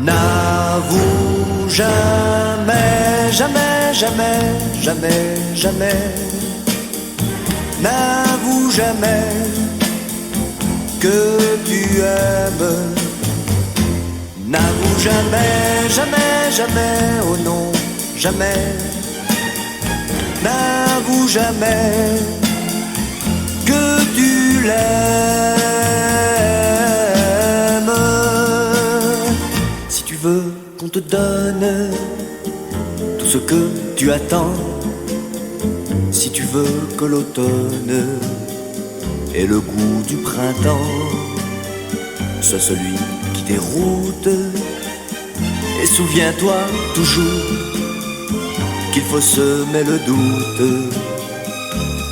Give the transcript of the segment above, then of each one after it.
N'avoue jamais, jamais, jamais, jamais, jamais. N'avoue jamais que tu aimes. N'avoue jamais, jamais, jamais, oh non, jamais. N'avoue jamais que tu l'aimes. Si tu veux qu'on te donne tout ce que tu attends, si tu veux que l'automne ait le goût du printemps, sois celui qui déroute. Et souviens-toi toujours qu'il faut semer le doute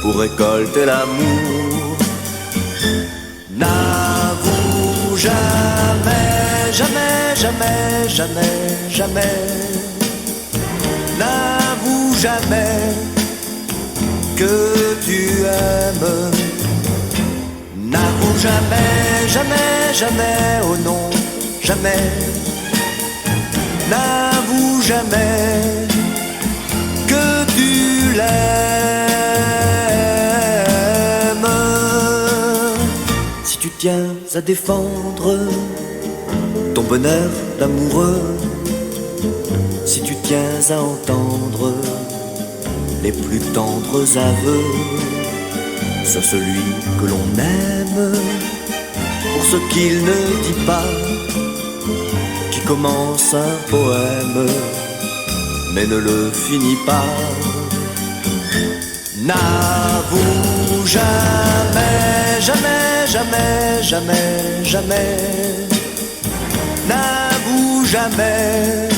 pour récolter l'amour. N'avoue jamais, jamais, jamais, jamais, jamais. N'avoue jamais que tu aimes. N'avoue jamais, jamais, jamais, oh non, jamais. N'avoue jamais que tu l'aimes. Si tu tiens à défendre ton bonheur d'amoureux, si tu tiens à entendre les plus tendres aveux, sois celui que l'on aime pour ce qu'il ne dit pas, qui commence un poème mais ne le finit pas. N'avoue jamais, jamais, jamais, jamais, jamais. N'avoue jamais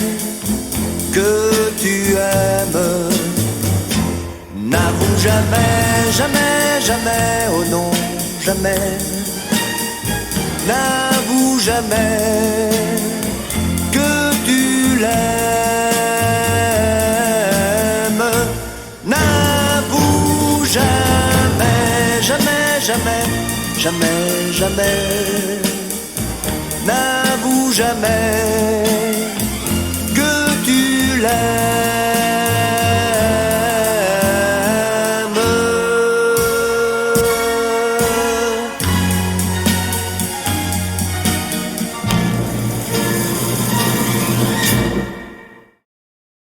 que tu aimes. N'avoue jamais, jamais, jamais, oh non, jamais. N'avoue jamais que tu l'aimes. N'avoue jamais, jamais, jamais, jamais, jamais. N'avoue jamais que tu l'aimes.